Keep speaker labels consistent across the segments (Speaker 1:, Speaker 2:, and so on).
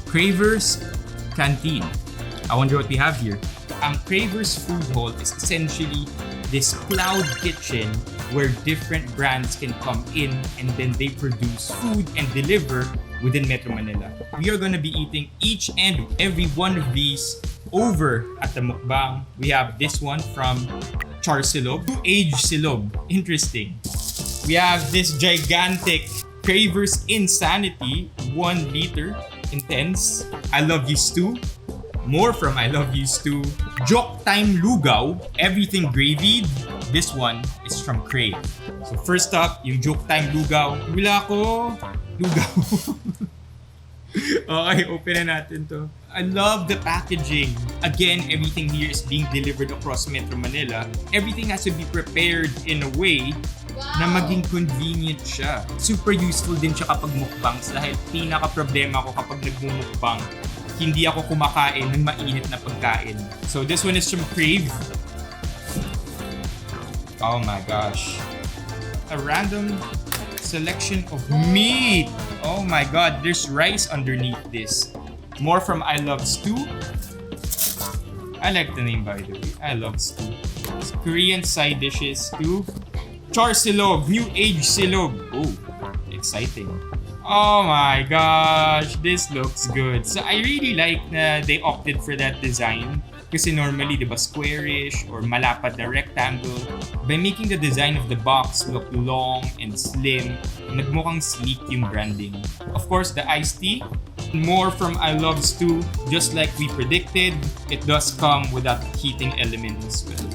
Speaker 1: Kraverse Canteen. I wonder what we have here. Kraverse food hall is essentially this cloud kitchen where different brands can come in and then they produce food and deliver within Metro Manila. We are gonna be eating each and every one of these over at the Mukbang. We have this one from Char Silog, Age Silog. Interesting. We have this gigantic Kraverse Insanity 1 liter intense. I Love You Stew. More from I Love You Stew. Joke Time Lugaw, everything gravied. This one is from Kraver. So first up, yung Joke Time Lugaw. Wala ko. Lugaw. Okay, open na natin to. I love the packaging. Again, everything here is being delivered across Metro Manila. Everything has to be prepared in a way na maging convenient siya. Super useful din siya kapag mukbangs dahil pinaka-problema ko kapag nagmumukbang, hindi ako kumakain ng mainit na pagkain. So this one is from Crave. Oh my gosh. A random selection of meat. Oh my god, there's rice underneath this. More from I Love Stew. I like the name by the way. I Love Stew. It's Korean side dishes too. Char Silog, New Age Silog. Oh, exciting. Oh my gosh, this looks good. So I really like na they opted for that design. Kasi normally, di ba, squarish or malapad na rectangle. By making the design of the box look long and slim, nagmukhang sleek yung branding. Of course, the iced tea. More from I Love Stew. Just like we predicted, it does come with that heating element as well.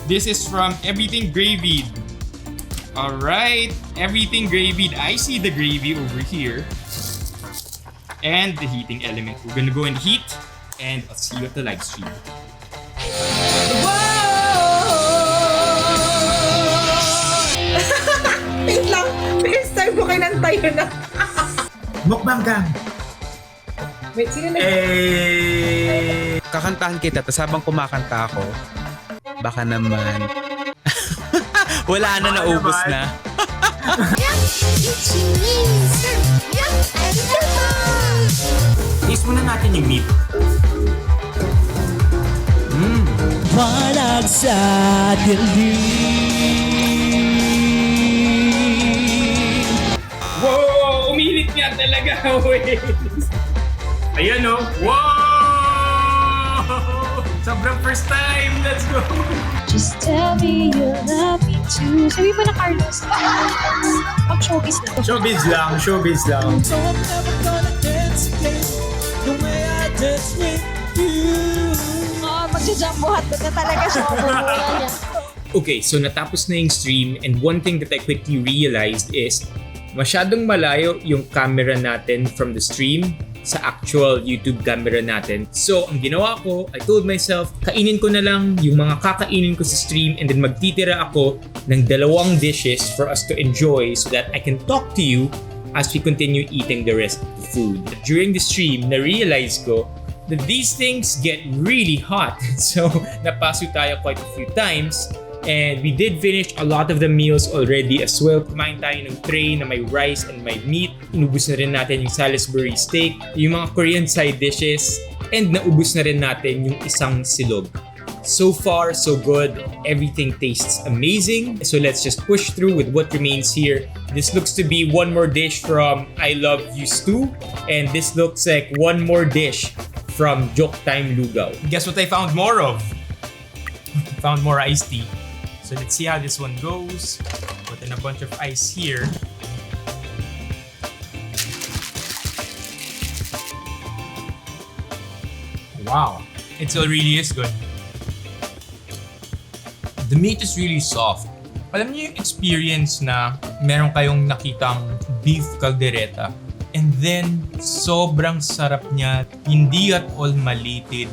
Speaker 1: This is from Everything Gravied. Alright, Everything Gravied. I see the gravy over here. And the heating element. We're gonna go and heat. And I'll see you at the live stream.
Speaker 2: Wait lang, first time ko kinanta yun na.
Speaker 3: Mukbang gang!
Speaker 2: Wait, sino na?
Speaker 4: Kakantahan kita, tapos habang kumakanta ako, baka naman, wala na, naubos na.
Speaker 1: Taste muna natin yung meat.
Speaker 5: Palag sa dilim.
Speaker 1: Wow! Umilit nga talaga! Wait! Ayan o! Wow! Sobrang first time! Let's go!
Speaker 6: Just tell me you love me too. Sabi mo na, Carlos. Mag-showbiz na.
Speaker 3: Showbiz lang, showbiz lang.
Speaker 5: So I'm never gonna dance again the way I dance with you.
Speaker 6: Magjajambuhat na talaga siya. Mabubuhay niya.
Speaker 1: Okay, so natapos na yung stream and one thing that I quickly realized is masyadong malayo yung camera natin from the stream sa actual YouTube camera natin. So, ang ginawa ko, I told myself, kainin ko na lang yung mga kakainin ko sa stream and then magtitira ako ng 2 dishes for us to enjoy so that I can talk to you as we continue eating the rest of the food. During the stream, na-realize ko that these things get really hot. So, napaso tayo quite a few times. And we did finish a lot of the meals already as well. Kumain tayo ng tray na may rice and may meat. Inubos na rin natin yung Salisbury steak, yung mga Korean side dishes, and naubos na rin natin yung isang silog. So far, so good. Everything tastes amazing. So let's just push through with what remains here. This looks to be one more dish from I Love You Stew. And this looks like one more dish from Joke Time Lugaw. Guess what I found more of? Found more iced tea. So let's see how this one goes. Put in a bunch of ice here. Wow, it still really is good. The meat is really soft. Alam niyo yung experience na meron kayong nakitang beef caldereta and then sobrang sarap niya, hindi at all malitid,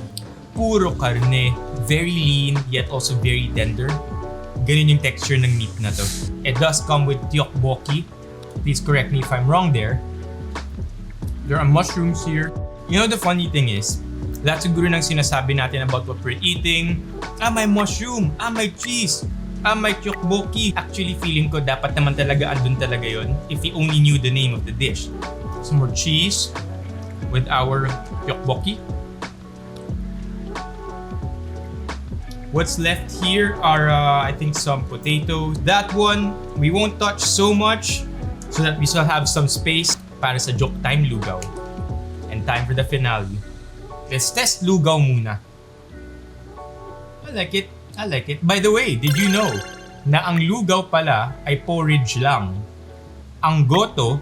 Speaker 1: puro karne, very lean yet also very tender. Ganun yung texture ng meat na to. It does come with tteokbokki. Please correct me if I'm wrong there. There are mushrooms here. You know the funny thing is, lahat siguro ng sinasabi natin about what we're eating, may mushroom, may cheese, may tteokbokki. Actually, feeling ko dapat naman talaga andun talaga yon if you only knew the name of the dish. Some more cheese, with our tteokbokki. What's left here are, I think, some potatoes. That one, we won't touch so much so that we still have some space para sa joke time lugaw. And time for the finale. Let's test lugaw muna. I like it. I like it. By the way, did you know na ang lugaw pala ay porridge lang? Ang goto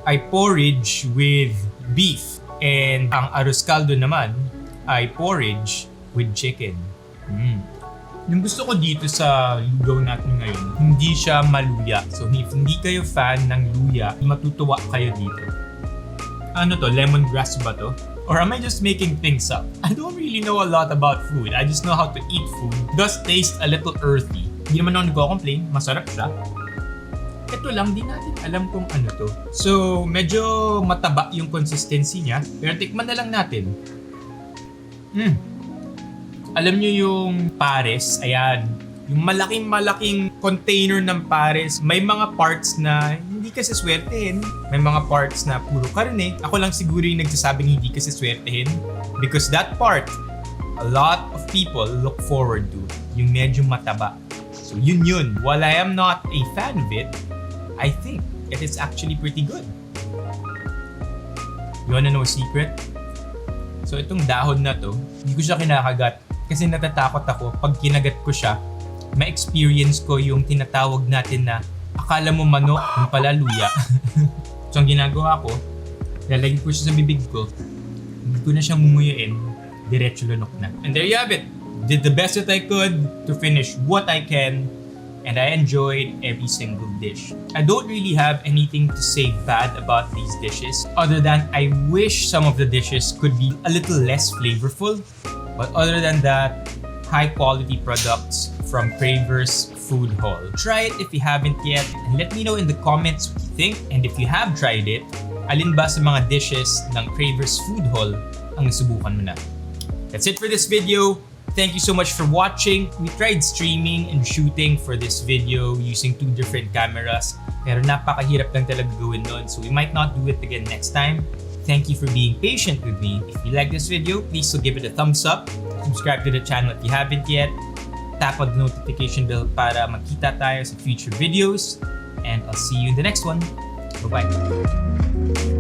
Speaker 1: ay porridge with beef. And ang arroz caldo naman ay porridge with chicken. Yung gusto ko dito sa lugaw natin ngayon, hindi siya maluya. So if hindi kayo fan ng luya, matutuwa kayo dito. Ano to? Lemongrass ba to? Or am I just making things up? I don't really know a lot about food. I just know how to eat food. It does taste a little earthy. Hindi naman ako nagko-complain. Masarap siya. Ito lang, di natin alam kung ano to. So, medyo mataba yung consistency niya. Pero tikman na lang natin. Alam nyo yung pares, ayan, yung malaking container ng pares, may mga parts na hindi kasi swertehin, may mga parts na puro karne. Ako lang siguro yung nagsasabing hindi kasi swertehin because that part, a lot of people look forward to, yung medyo mataba. So yun. While I am not a fan of it, I think it is actually pretty good. You wanna know a secret? So itong dahon na to, hindi ko siya kinakagat. Kasi natatakot ako pag kinagat ko siya, ma-experience ko yung tinatawag natin na akala mo manok, yung pala luya. So ang ginagawa ko, lalagay ko siya sa bibig ko, hindi ko na siya mumuyuin, diretso lunok na. And there you have it. Did the best that I could to finish what I can, and I enjoyed every single dish. I don't really have anything to say bad about these dishes, other than I wish some of the dishes could be a little less flavorful. But other than that, high quality products from Kraverse Food Hall. Try it if you haven't yet and let me know in the comments what you think. And if you have tried it, alin ba sa mga dishes ng Kraverse Food Hall ang nasubukan mo na? That's it for this video. Thank you so much for watching. We tried streaming and shooting for this video using 2 different cameras. Pero napakahirap lang talaga gawin nun, so we might not do it again next time. Thank you for being patient with me. If you like this video, please give it a thumbs up. Subscribe to the channel if you haven't yet. Tap on the notification bell para makita tayo sa future videos. And I'll see you in the next one. Bye-bye.